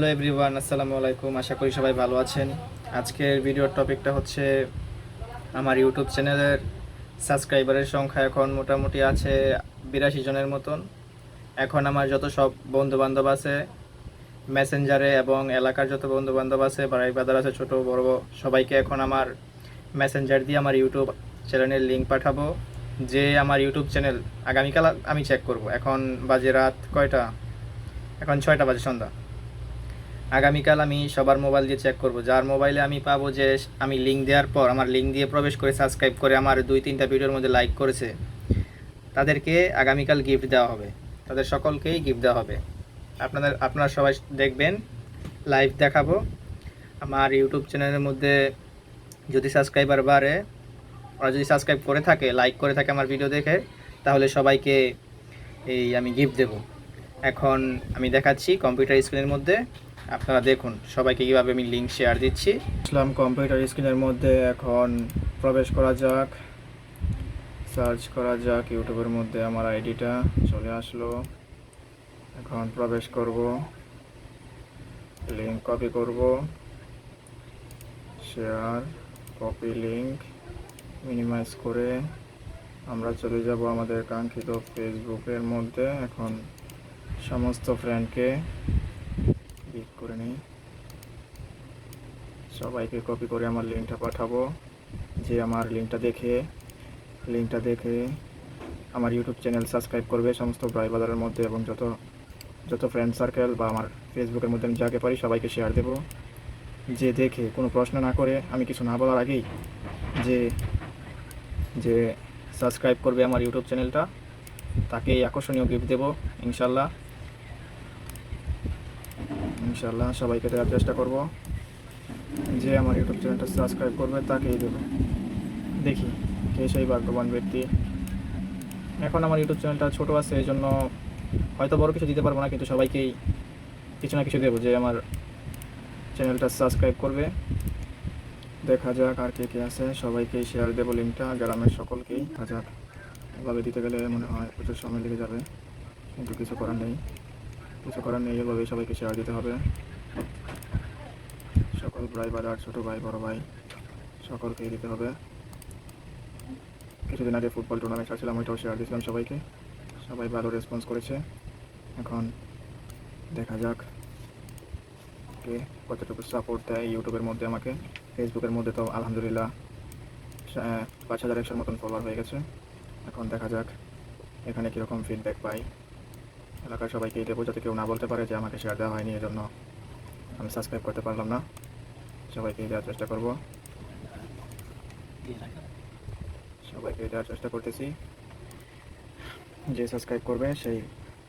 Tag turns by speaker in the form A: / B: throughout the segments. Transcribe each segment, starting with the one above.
A: Hello everyone, আসসালামু আলাইকুম। আশা করি সবাই ভালো আছেন। আজকের ভিডিওর টপিকটা হচ্ছে আমার ইউটিউব চ্যানেলের সাবস্ক্রাইবারের সংখ্যা এখন মোটামুটি আছে 82 জনের মতন। এখন আমার যত সব বন্ধুবান্ধব আছে মেসেঞ্জারে এবং এলাকার যত বন্ধুবান্ধব আছে, ভাই বাদার আছে, ছোট বড়, সবাইকে এখন আমার মেসেঞ্জার দিয়ে আমার ইউটিউব চ্যানেলের লিঙ্ক পাঠাবো। যে আমার ইউটিউব চ্যানেল আগামীকাল আমি চেক করব। এখন বাজে রাত কয়টা? এখন 6টা বাজে, সন্ধ্যা। আগামীকাল আমি সবার মোবাইল দিয়ে চেক করব, যার মোবাইলে আমি পাবো যে আমি লিঙ্ক দেওয়ার পর আমার লিঙ্ক দিয়ে প্রবেশ করে সাবস্ক্রাইব করে আমার 2-3টা ভিডিওর মধ্যে লাইক করেছে, তাদেরকে আগামীকাল গিফট দেওয়া হবে। তাদের সকলকেই গিফট দেওয়া হবে। আপনারা সবাই দেখবেন, লাইভ দেখাবো। আমার ইউটিউব চ্যানেলের মধ্যে যদি সাবস্ক্রাইবার বাড়ে, ওরা যদি সাবস্ক্রাইব করে থাকে, লাইক করে থাকে আমার ভিডিও দেখে, তাহলে সবাইকে আমি গিফট দেব। এখন আমি দেখাচ্ছি কম্পিউটার স্ক্রিনের মধ্যে, আপনারা দেখুন সবাইকে কীভাবে আমি লিঙ্ক শেয়ার দিচ্ছি। ইসলাম কম্পিউটার স্ক্রিনের মধ্যে এখন প্রবেশ করা যাক, সার্চ করা যাক। ইউটিউবের মধ্যে আমার আইডিটা চলে আসলো। এখন প্রবেশ করব, লিঙ্ক কপি করব, শেয়ার, কপি লিঙ্ক, মিনিমাইজ করে আমরা চলে যাব আমাদের কাঙ্ক্ষিত ফেসবুকের মধ্যে। এখন সমস্ত ফ্রেন্ডকে ক্লিক করে নিই, সবাইকে কপি করে আমার লিঙ্কটা পাঠাবো। যে আমার লিঙ্কটা দেখে আমার ইউটিউব চ্যানেল সাবস্ক্রাইব করবে সমস্ত ভাই বাজারের মধ্যে, এবং যত ফ্রেন্ড সার্কেল বা আমার ফেসবুকের মধ্যে আমি যাকে পারি সবাইকে শেয়ার দেব। যে দেখে কোনো প্রশ্ন না করে, আমি কিছু না বলার আগেই যে যে সাবস্ক্রাইব করবে আমার ইউটিউব চ্যানেলটা, তাকে আকর্ষণীয় গিফট দেব ইনশাল্লাহ। সবাইকে দেওয়ার চেষ্টা করব। যে আমার ইউটিউব চ্যানেলটা সাবস্ক্রাইব করবে তাকেই দেব। দেখি কে সেই ভাগ্যবান ব্যক্তি। এখন আমার ইউটিউব চ্যানেলটা ছোটো আছে, এই জন্য হয়তো বড় কিছু দিতে পারবো না, কিন্তু সবাইকেই কিছু না কিছু দেবো যে আমার চ্যানেলটা সাবস্ক্রাইব করবে। দেখা যাক আর কে কে আছে, সবাইকেই শেয়ার দেবো লিঙ্কটা, গ্রামের সকলকেই। দেখা যাক, এভাবে দিতে গেলে মনে হয় প্রচুর সময় লেগে যাবে, কিন্তু কিছু করার নেই, এভাবেই সবাইকে শেয়ার দিতে হবে। সকল ভাই বাজার, ছোটো ভাই বড় ভাই সকলকেই দিতে হবে। কিছুদিন আগে ফুটবল টুর্নামেন্ট ছাড়ছিলাম, ওইটাও শেয়ার দিয়েছিলাম সবাইকে, সবাই ভালো রেসপন্স করেছে। এখন দেখা যাক কে কতটুকু সাপোর্ট দেয় ইউটিউবের মধ্যে আমাকে। ফেসবুকের মধ্যে তো আলহামদুলিল্লাহ 5100 মতন ফলোয়ার হয়ে গেছে। এখন দেখা যাক এখানে কীরকম ফিডব্যাক পাই। এলাকার সবাইকেই দেবো, যাতে কেউ না বলতে পারে যে আমাকে শেয়ার দেওয়া হয়নি, এজন্য আমি সাবস্ক্রাইব করতে পারলাম না। সবাইকেই দেওয়ার চেষ্টা করব, সবাইকে দেওয়ার চেষ্টা করতেছি। যে সাবস্ক্রাইব করবে সেই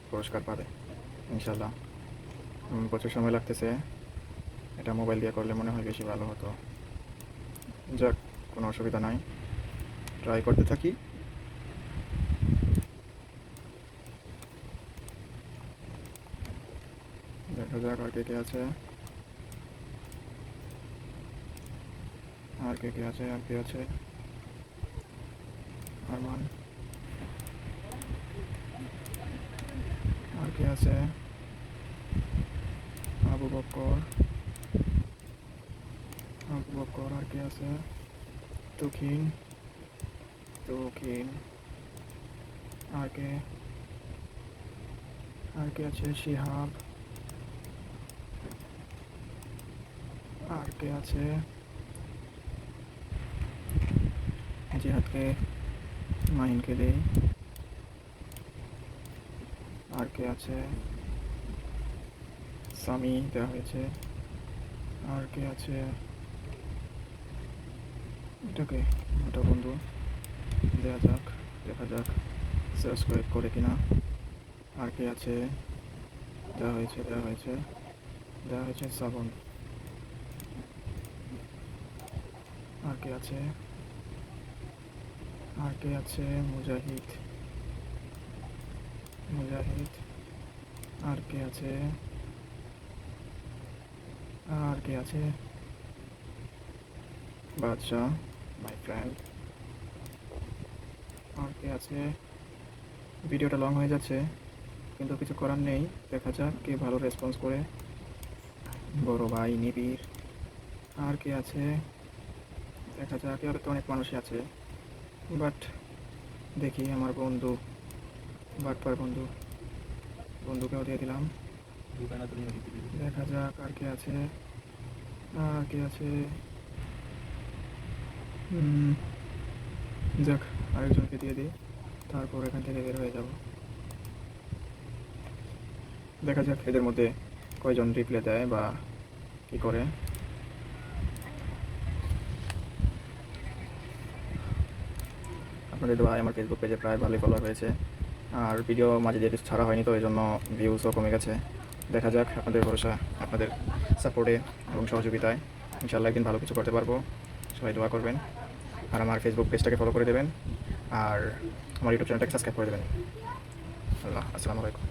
A: পুরস্কার পাবে ইনশাল্লাহ। প্রচুর সময় লাগতেছে, এটা মোবাইল দিয়ে করলে মনে হয় বেশি ভালো হতো। যাক, কোনো অসুবিধা নাই, ট্রাই করতে থাকি। দেখা যাক আর কে কে আছে, আর কে কে আছে, আরমান, আর কে আছে, আবু বকর, আর কে আছে, তুকিন, আর কে আছে, শিহাব, আর কে আছে, জিহাদকে, মাহিনকে দেই, আর কে আছে, সামি দেওয়া হয়েছে, আর কে আছে, এটাকে ওটা বন্ধু দেওয়া যাক, দেখা যাক সাবস্ক্রাইব করে কিনা। আর কে আছে, দেওয়া হয়েছে শ্রাবণ। আর কে আছে, মুজাহিদ, আর কে আছে, বাদশাহ মাই ফ্রেন্ড। আর কে আছে, ভিডিওটা লং হয়ে যাচ্ছে, কিন্তু কিছু করার নেই। দেখা যাক কে ভালো রেসপন্স করে। বড় ভাই নিবিড়, আর কে আছে দেখা যাক। এভাবে তো অনেক মানুষই আছে, বাট দেখি আমার বন্ধু, বাটপার বন্ধু, বন্ধুকেও দিয়ে দিলাম। দেখা যাক আর কে আছে, আর কে আছে। যাক, আরেকজনকে দিয়ে দিই, তারপর এখান থেকে বের হয়ে যাব। দেখা যাক এদের মধ্যে কয়জন রিপ্লাই দেয় বা কি করে। আপনাদের ভাই আমার ফেসবুক পেজে প্রায় ভালোই ফলোয়ার হয়েছে, আর ভিডিও মাঝে যেহেতু ছাড়া হয়নি তো এই জন্য ভিউজও কমে গেছে। দেখা যাক আপনাদের ভরসা, আপনাদের সাপোর্টে এবং সহযোগিতায় ইনশাআল্লাহ একদিন ভালো কিছু করতে পারবো। সবাই দোয়া করবেন, আর আমার ফেসবুক পেজটাকে ফলো করে দেবেন, আর আমার ইউটিউব চ্যানেলটাকে সাবস্ক্রাইব করে দেবেন। আল্লাহ, আসসালামু আলাইকুম।